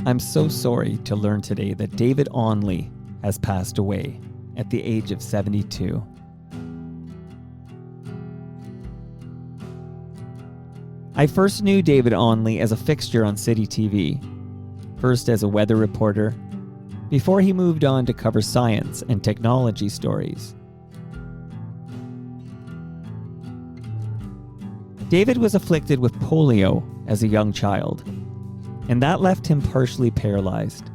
I'm so sorry to learn today that David Onley has passed away at the age of 72. I first knew David Onley as a fixture on City TV, first as a weather reporter, before he moved on to cover science and technology stories. David was afflicted with polio as a young child, and that left him partially paralyzed.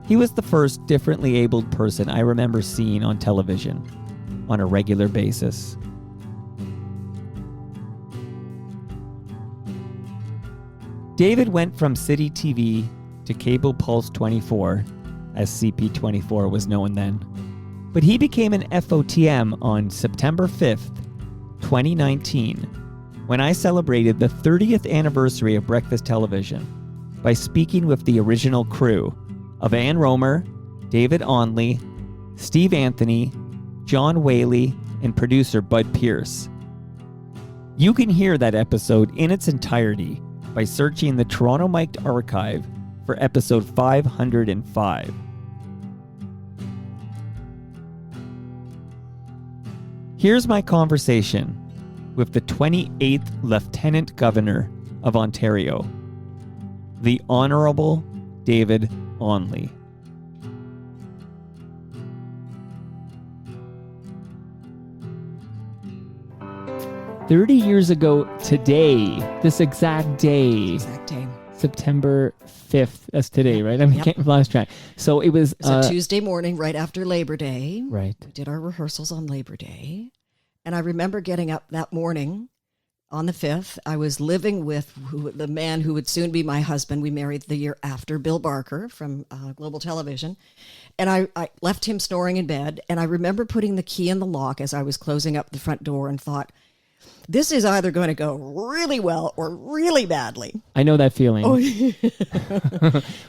He was the first differently abled person I remember seeing on television on a regular basis. David went from City TV to Cable Pulse 24, as CP24 was known then, but he became an FOTM on September 5th, 2019, when I celebrated the 30th anniversary of breakfast television by speaking with the original crew of Ann Romer, David Onley, Steve Anthony, John Whaley, and producer Bud Pierce. You can hear that episode in its entirety by searching the Toronto Mic'd archive for episode 505. Here's my conversation with the 28th Lieutenant Governor of Ontario, the Honourable David Onley. "30 years ago today, this exact day, September 5th, that's today, right? I mean, can't lost track. So it was a Tuesday morning right after Labor Day. Right. We did our rehearsals on Labor Day. And I remember getting up that morning on the 5th. I was living with the man who would soon be my husband. We married the year after, Bill Barker from Global Television. And I left him snoring in bed. And I remember putting the key in the lock as I was closing up the front door and thought, this is either going to go really well or really badly. I know that feeling. Oh.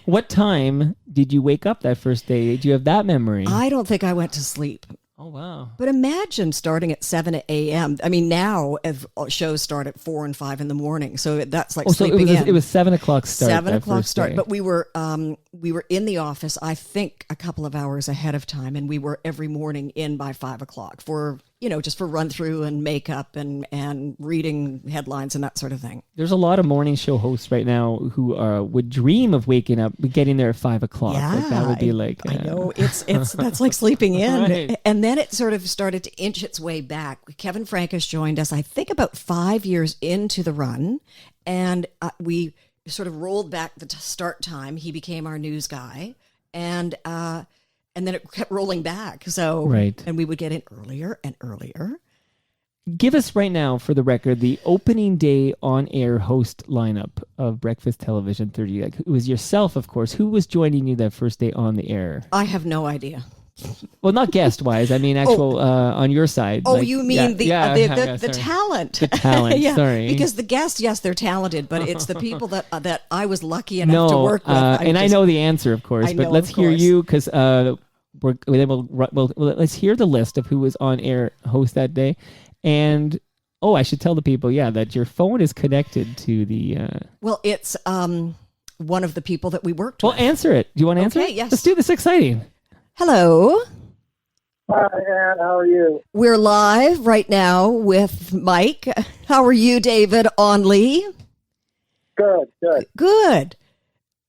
What time did you wake up that first day? Do you have that memory? I don't think I went to sleep. Oh, wow. But imagine starting at 7 a.m. I mean, now shows start at 4 and 5 in the morning. So that's like sleeping in. It was 7 o'clock start. 7 o'clock start. Day. But we were in the office, I think, a couple of hours ahead of time. And we were every morning in by 5 o'clock for, just for run through and makeup and reading headlines and that sort of thing. There's a lot of morning show hosts right now who would dream of waking up, getting there at 5 o'clock. Yeah, like that would be like. I know that's like sleeping in. Right. And then it sort of started to inch its way back. Kevin Frankish joined us, I think, about 5 years into the run, and we sort of rolled back the start time. He became our news guy, and then it kept rolling back. So, right. And we would get in earlier and earlier. Give us right now, for the record, the opening day on-air host lineup of Breakfast Television 30. Like, it was yourself, of course. Who was joining you that first day on the air? I have no idea. Well, not guest-wise. I mean, actual on your side. Oh, like, you mean the talent? The talent. Yeah, sorry. Because the guests, yes, they're talented, but it's the people that I was lucky enough to work with. I know the answer, of course. But let's hear you, because let's hear the list of who was on air host that day. And I should tell the people, that your phone is connected to the. Well, it's one of the people that we worked with. Well, answer it. Do you want to answer it? Yes. Let's do this. Exciting. Hello. Hi, Ann. How are you? We're live right now with Mike. How are you, David Onley? Good. Good.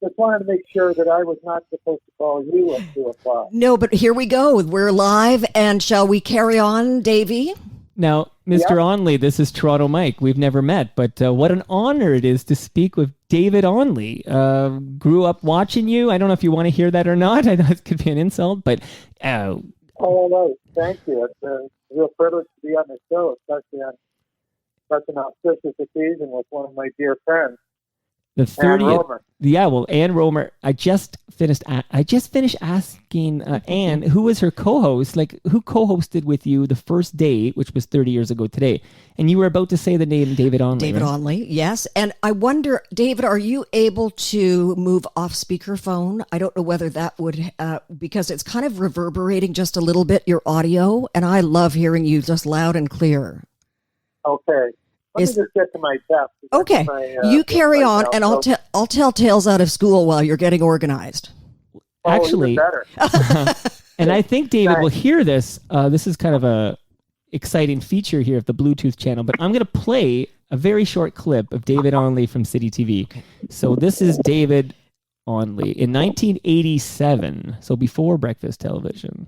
Just wanted to make sure that I was not supposed to call you at 2 o'clock. No, but here we go. We're live, and shall we carry on, Davey? Now, Mr. Onley, this is Toronto Mike. We've never met, but what an honor it is to speak with David Onley. Grew up watching you. I don't know if you want to hear that or not. I know it could be an insult, but... Oh, no. Thank you. It's a real privilege to be on the show, especially on such an auspicious occasion with one of my dear friends. The 30th, Ann Romer. Yeah, well, Ann Romer. I just finished asking Ann, who was her co-host, like who co-hosted with you the first day, which was 30 years ago today, and you were about to say the name David Onley. David Onley, yes. And I wonder, David, are you able to move off speakerphone? I don't know whether that would, because it's kind of reverberating just a little bit your audio, and I love hearing you just loud and clear. Okay. Let me just get to my desk. Okay, you carry on, and I'll tell tales out of school while you're getting organized. Actually, even better. and I think David will hear this. This is kind of a exciting feature here of the Bluetooth channel, but I'm going to play a very short clip of David Onley from City TV. Okay. So this is David Onley in 1987, so before breakfast television.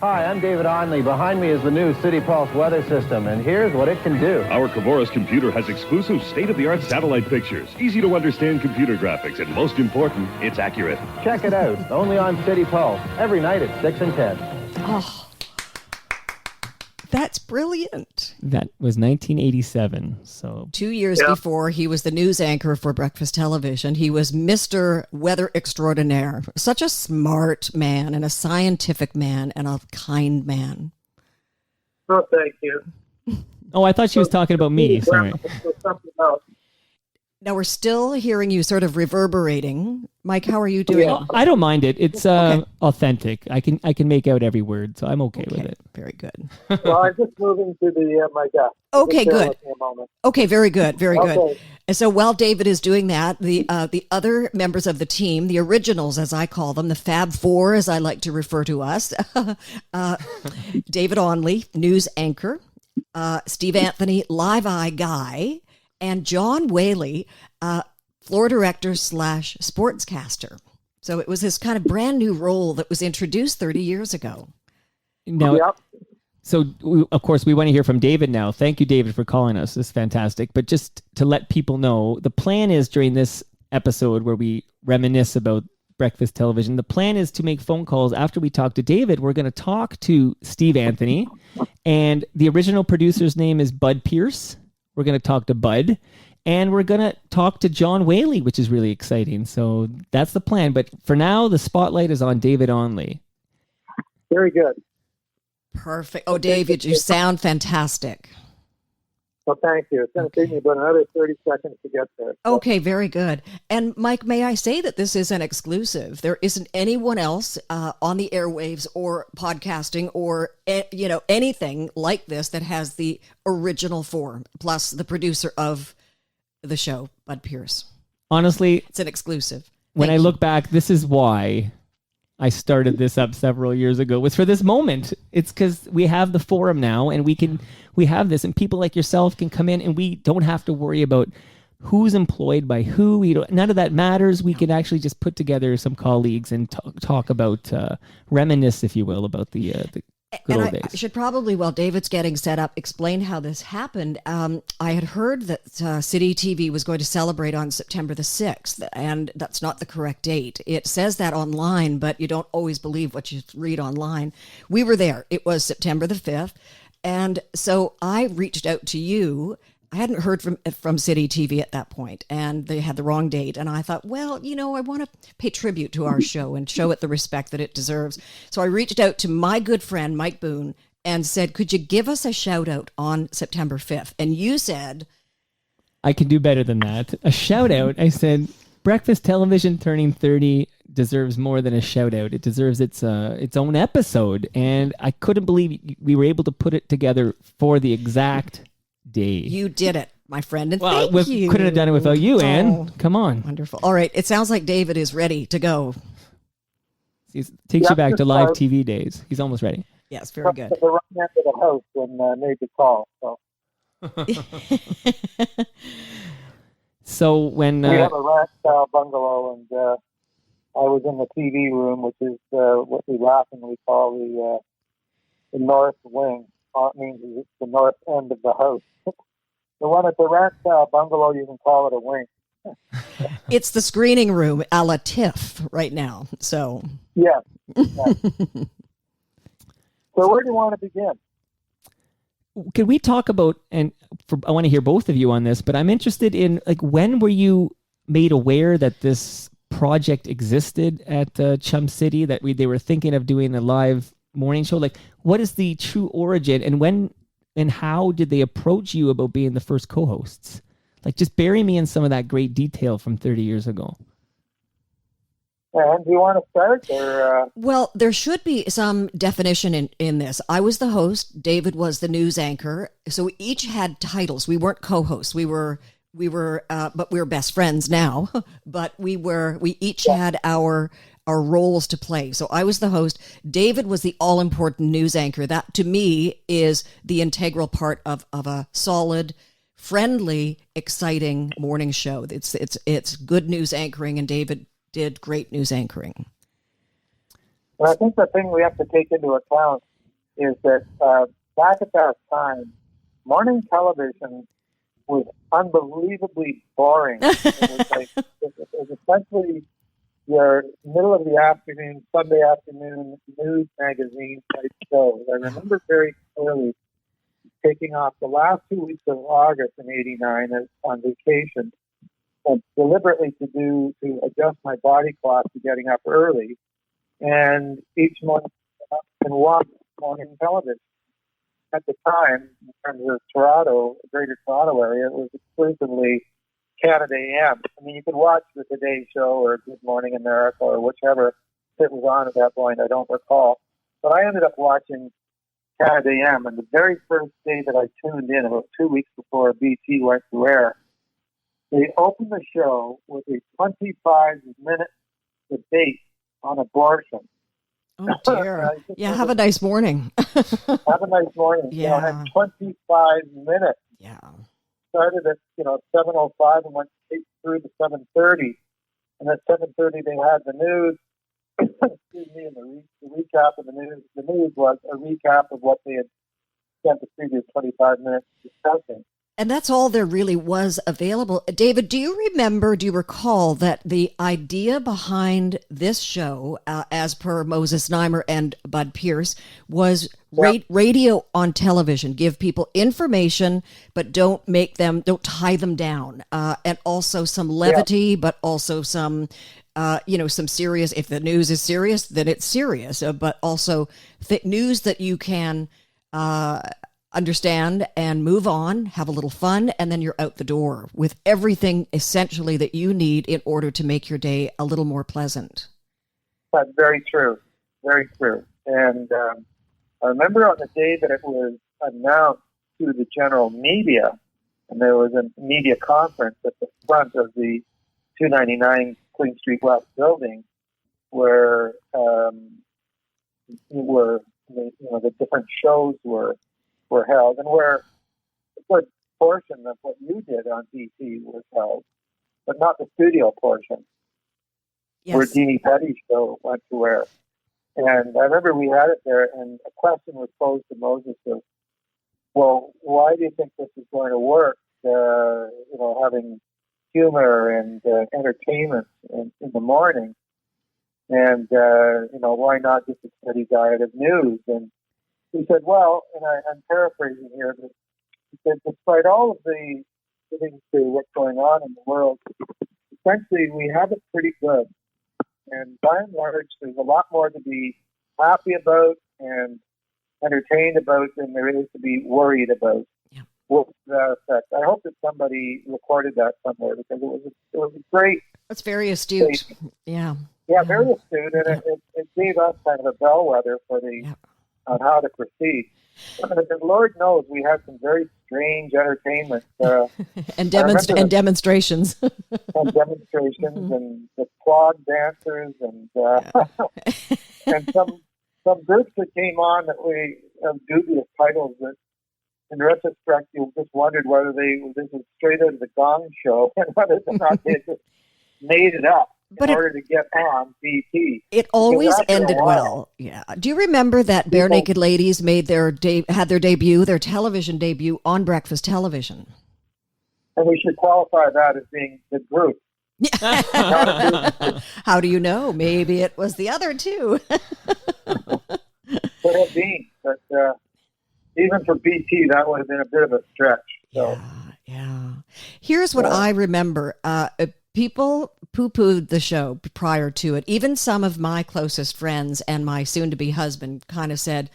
Hi, I'm David Onley. Behind me is the new City Pulse weather system, and here's what it can do. Our Kavoris computer has exclusive state-of-the-art satellite pictures, easy-to-understand computer graphics, and most important, it's accurate. Check it out, only on City Pulse, every night at 6 and 10. Oh, that's brilliant. That was 1987. So 2 years before, he was the news anchor for breakfast television. He was Mr. Weather Extraordinaire. Such a smart man and a scientific man and a kind man. Oh, thank you. Oh, I thought she was talking about me. Sorry. Something else. Now we're still hearing you sort of reverberating. Mike, how are you doing? Oh, I don't mind it. It's authentic. I can make out every word, so I'm okay with it. Very good. Well, I'm just moving to my desk. Okay, good. Okay, very good. Very Okay. good. And so while David is doing that, the other members of the team, the originals, as I call them, the Fab Four, as I like to refer to us, David Onley, news anchor, Steve Anthony, Live Eye guy, and John Whaley, floor director / sportscaster. So it was this kind of brand new role that was introduced 30 years ago. Now, so of course we want to hear from David now. Thank you, David, for calling us. This is fantastic. But just to let people know, the plan is during this episode where we reminisce about breakfast television, the plan is to make phone calls after we talk to David. We're going to talk to Steve Anthony, and the original producer's name is Bud Pierce. We're going to talk to Bud, and we're going to talk to John Whaley, which is really exciting. So that's the plan. But for now, the spotlight is on David Onley. Very good. Perfect. Oh, David, you sound fantastic. Well, thank you. It's going to take me about another 30 seconds to get there. So. Okay, very good. And Mike, may I say that this is an exclusive? There isn't anyone else on the airwaves or podcasting or anything like this that has the original four, plus the producer of the show, Bud Pierce. Honestly, it's an exclusive. When I look back, this is why I started this up several years ago, was for this moment. It's because we have the forum now, and we have this, and people like yourself can come in, and we don't have to worry about who's employed by who. None of that matters. We can actually just put together some colleagues and talk about, reminisce, if you will, about the good old days. I should probably, while David's getting set up, explain how this happened. I had heard that City TV was going to celebrate on September the 6th, and that's not the correct date. It says that online, but you don't always believe what you read online. We were there. It was September the 5th. And so I reached out to you. I hadn't heard from City TV at that point, and they had the wrong date. And I thought, well, I want to pay tribute to our show and show it the respect that it deserves. So I reached out to my good friend, Mike Boone, and said, could you give us a shout out on September 5th? And you said, I can do better than that. A shout out. I said, breakfast television turning 30 deserves more than a shout out. It deserves its own episode. And I couldn't believe we were able to put it together for the exact day. You did it, my friend, and thank you. Couldn't have done it without you, Anne. Come on. Wonderful. All right, it sounds like David is ready to go. He takes you back to live TV days. He's almost ready. Yes, very good. The right end of the house when made the call. So when we have a ranch-style bungalow, and I was in the TV room, which is what we laughingly call the north wing. It means it's the north end of the house. The one at the ranch-style bungalow, you can call it a wing. It's the screening room a la TIFF right now. So yeah. So where do you want to begin? Can we talk about, I want to hear both of you on this, but I'm interested in, when were you made aware that this project existed at Chum City, that they were thinking of doing a live morning show? What is the true origin, and when and how did they approach you about being the first co-hosts? Just bury me in some of that great detail from 30 years ago. And do you want to start? Or, Well, there should be some definition in this. I was the host. David was the news anchor. So we each had titles. We weren't co-hosts. But we were best friends now. But we each had our roles to play. So I was the host. David was the all-important news anchor. That, to me, is the integral part of a solid, friendly, exciting morning show. It's good news anchoring, and David did great news anchoring. and I think the thing we have to take into account is that back at that time, morning television was unbelievably boring. It was essentially your middle of the afternoon, Sunday afternoon news magazine type shows. I remember very clearly taking off the last 2 weeks of August in '89 on vacation, and deliberately to adjust my body clock to getting up early, and each morning and watch morning television. At the time, in terms of Toronto, Greater Toronto area, it was exclusively Canada AM. I mean, you could watch the Today Show or Good Morning America or whichever it was on at that point. I don't recall, but I ended up watching Canada AM, and the very first day that I tuned in, about 2 weeks before BT went to air, they opened the show with a 25-minute debate on abortion. Oh, dear. Yeah, have a nice morning. Have a nice morning. Yeah. And 25 minutes. Yeah. Started at 7:05 and went straight through to 7:30. And at 7:30 they had the news. Excuse me, and the recap of the news. The news was a recap of what they had spent the previous 25 minutes discussing. And that's all there really was available. David, do you recall that the idea behind this show, as per Moses Neimer and Bud Pierce, was radio on television? Give people information, but don't tie them down. And also some levity, but also some, some serious. If the news is serious, then it's serious. But also news that you can understand and move on, have a little fun, and then you're out the door with everything essentially that you need in order to make your day a little more pleasant. That's very true. Very true. And I remember on the day that it was announced to the general media, and there was a media conference at the front of the 299 Queen Street West building where the different shows were held, and where a good portion of what you did on BT was held, but not the studio portion, where Deanie Petty's show went to air. And I remember we had it there, and a question was posed to Moses of, well, why do you think this is going to work, having humor and entertainment in the morning, and, why not just a steady diet of news? And he said, well, and I'm paraphrasing here, but he said, despite all of the things to what's going on in the world, essentially we have it pretty good. And by and large, there's a lot more to be happy about and entertained about than there is to be worried about. Yeah. What's that effect? I hope that somebody recorded that somewhere, because it was a great. That's very astute. Statement. Yeah. Yeah, very astute, and it gave us kind of a bellwether for on how to proceed. But Lord knows we had some very strange entertainment. and demonstrations. And demonstrations, and the quad dancers, and and some groups that came on that we have dubious titles that, in retrospect, you just wondered whether this was straight out of the Gong Show and whether or not they just made it up in order to get on BT. It always ended well. Yeah. Do you remember that Bare Naked Ladies had their television debut on breakfast television? And we should qualify that as being the group. How do you know? Maybe it was the other two. Could have been, but even for BT, that would have been a bit of a stretch. So. Yeah. Here's what I remember. People poo-pooed the show prior to it. Even some of my closest friends and my soon-to-be husband kind of said,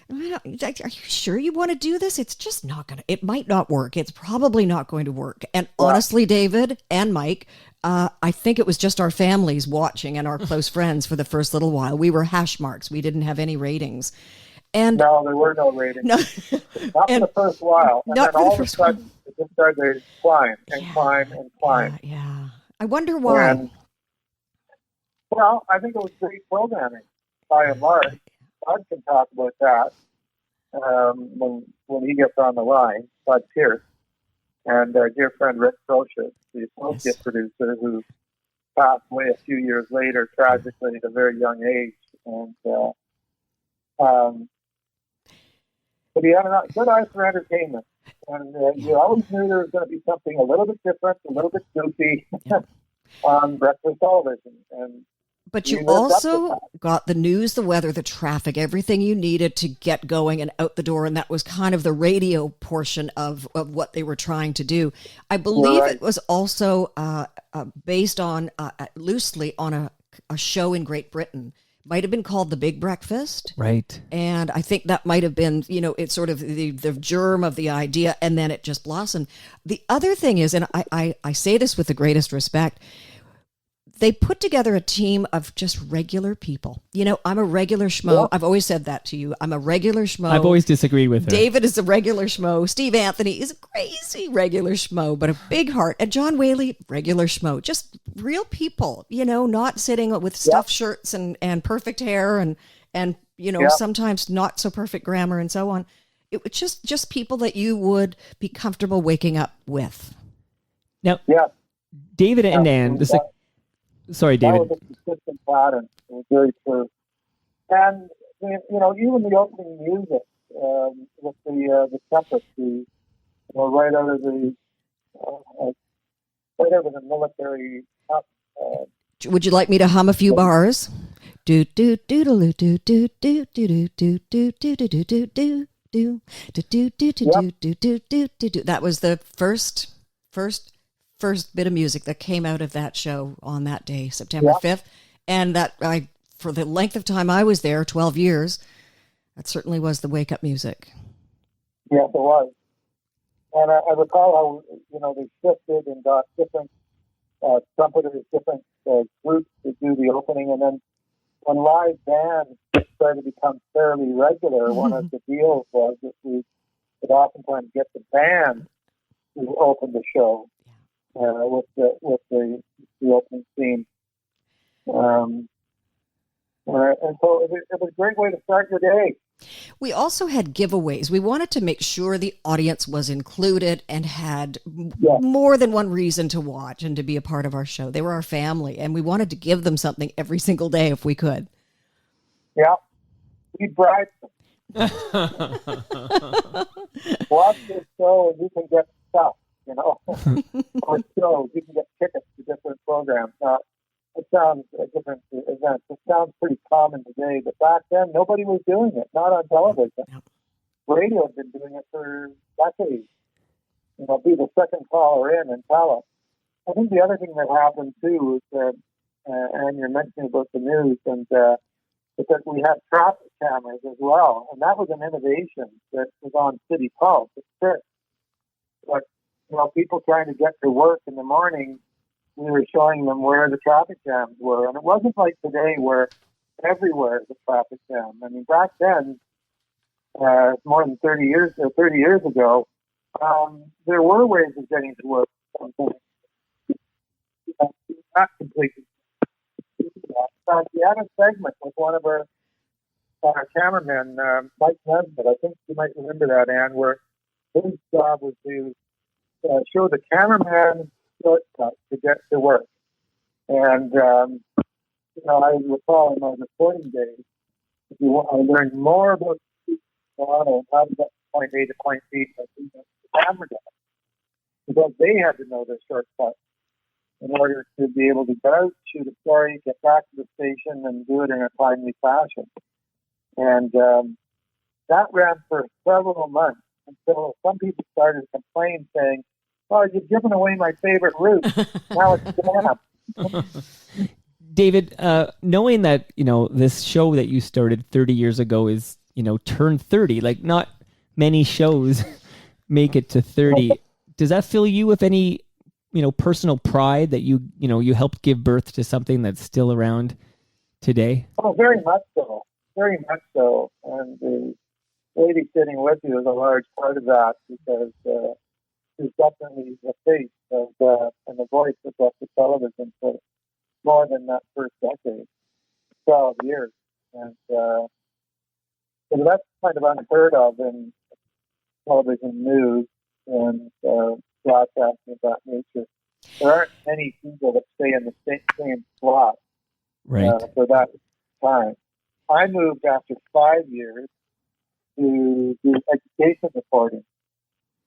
Are you sure you want to do this? It's just not going to, it might not work. It's probably not going to work. And honestly, David and Mike, I think it was just our families watching and our close friends for the first little while. We were hash marks. We didn't have any ratings. And no, there were no ratings. No, not for the first while. And not then for all the of a first sudden, it just started to climb and climb and climb. Yeah. I wonder why. And, well, I think it was great programming by and large. Bud can talk about that when he gets on the line, Bud Pierce, and our dear friend Rick Crocious, the associate producer, who passed away a few years later, tragically at a very young age. And but he had a good eye for entertainment. And you always knew there was going to be something a little bit different, a little bit goofy on breakfast television. But you also got the news, the weather, the traffic, everything you needed to get going and out the door. And that was kind of the radio portion of what they were trying to do. I believe it was also based on, loosely on a show in Great Britain. Might have been called The Big Breakfast. Right. And I think that might have been, it's sort of the germ of the idea, and then it just blossomed. The other thing is, and I say this with the greatest respect, they put together a team of just regular people. I'm a regular schmo. Yeah. I've always said that to you. I'm a regular schmo. I've always disagreed with her. David is a regular schmo. Steve Anthony is a crazy regular schmo, but a big heart. And John Whaley, regular schmo. Just real people, not sitting with stuffed shirts and perfect hair and sometimes not so perfect grammar and so on. It was just people that you would be comfortable waking up with. Now, David and Ann, sorry, David. That was a consistent pattern. It was very true. And, even the opening music with the trumpet, right out of the military. Would you like me to hum a few bars? Do do doodle do do do do do do do do do do do do do do do do do. That was the first bit of music that came out of that show on that day, September 5th. And that for the length of time I was there, 12 years, that certainly was the wake up music. Yes, it was. And I recall how, they shifted and got different trumpeters, different groups to do the opening. And then when live bands started to become fairly regular, one of the deals was that we would oftentimes get the band to open the show. With the opening theme, and so it was a great way to start your day. We also had giveaways. We wanted to make sure the audience was included and had more than one reason to watch and to be a part of our show. They were our family, and we wanted to give them something every single day if we could. Yeah, we bribed them. Watch this show, and you can get stuff. Or shows, you can get tickets to different programs. It sounds different events. It sounds pretty common today, but back then nobody was doing it. Not on television. Radio had been doing it for decades. Be the second caller in and tell us. I think the other thing that happened too is that, and you're mentioning about the news, and because we had traffic cameras as well, and that was an innovation that was on City Pulse. It's true. But people trying to get to work in the morning, we were showing them where the traffic jams were. And it wasn't like today where everywhere is a traffic jam. I mean, back then, more than 30 years ago, there were ways of getting to work. Not completely. We had a segment with one of our cameramen, Mike Nesbitt. I think you might remember that, Ann, where his job was to show the cameraman shortcut to get to work. And, I recall in my reporting days, I learned more about Toronto and how to get from point A to point B than the camera guy, because they had to know the shortcut in order to be able to get out, shoot a story, get back to the station, and do it in a timely fashion. And that ran for several months until some people started to complain, saying, "Oh, you've given away my favorite route. Now it's jam." David, knowing that this show that you started 30 years ago is turn 30. Like, not many shows make it to 30. Does that fill you with any, personal pride that you helped give birth to something that's still around today? Oh, very much so. Very much so. And the lady sitting with you is a large part of that, because she's definitely the face of and the voice of Western television for more than that first decade, 12 years. And so that's kind of unheard of in television news and broadcasting of that nature. There aren't many people that stay in the same slot for that time. I moved after 5 years to do education reporting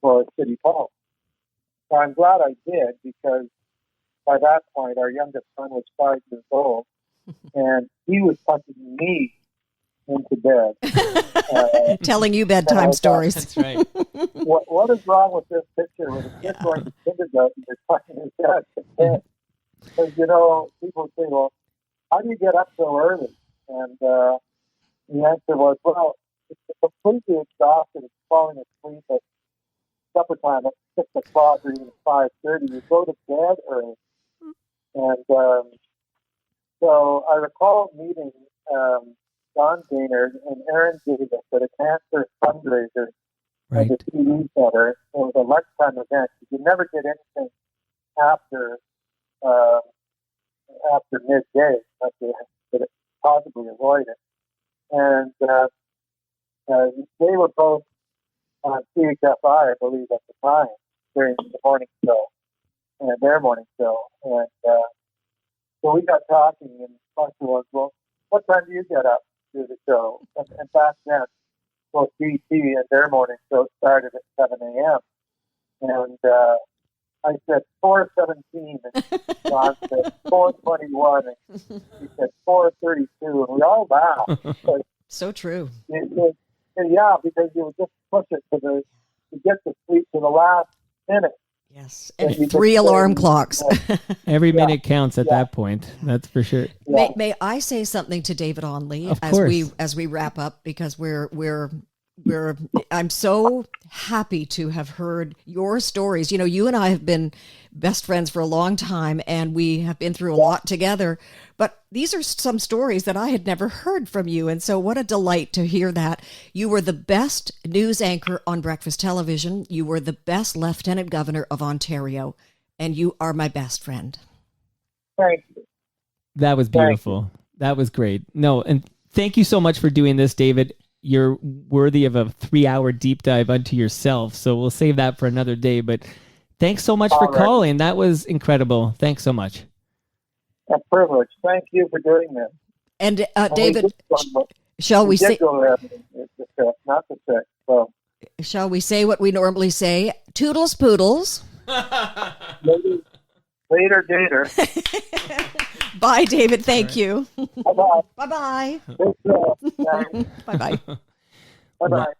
for City Pulse. So I'm glad I did, because by that point, our youngest son was 5 years old, and he was punching me into bed. Telling you bedtime stories. That's right. What is wrong with this picture with a kid going to kindergarten and punching his dad to bed? Because, people say, well, how do you get up so early? And the answer was, well, it's completely exhausted. It's falling asleep at supper time at 6 o'clock or even 5:30. You go to bed early. And so I recall meeting Don Gaynard and Aaron Davis at a cancer fundraiser at the TV Center. It was a lunchtime event. You could never get anything after midday, but they could possibly avoid it. And they were both on CHFI, I believe, at the time, during the morning show, and their morning show. And so we got talking, and the question was, well, what time do you get up to do the show? And back then, both BT and their morning show started at 7 a.m. And I said 4:17, and John said 4:21, and he said 4:32, and we all laughed. So true. Yeah, because you would just push it to get to sleep to the last minute. Yes, and 3 alarm clocks. Every minute counts at that point. That's for sure. Yeah. May I say something to David Onley as we wrap up, because I'm so happy to have heard your stories. You and I have been best friends for a long time, and we have been through a lot together. But these are some stories that I had never heard from you. And so what a delight to hear that. You were the best news anchor on breakfast television. You were the best Lieutenant Governor of Ontario, and you are my best friend. Thank you. That was beautiful. That was great. No, and thank you so much for doing this, David. You're worthy of a 3-hour deep dive unto yourself. So we'll save that for another day. But thanks so much for calling. That was incredible. Thanks so much. A privilege. Thank you for doing this. And David, shall we say? Not the six. So shall we say what we normally say? Toodles poodles. Later, Gator. Bye, David. Thank you. Bye-bye. Bye-bye. Bye-bye. Bye-bye. Bye-bye.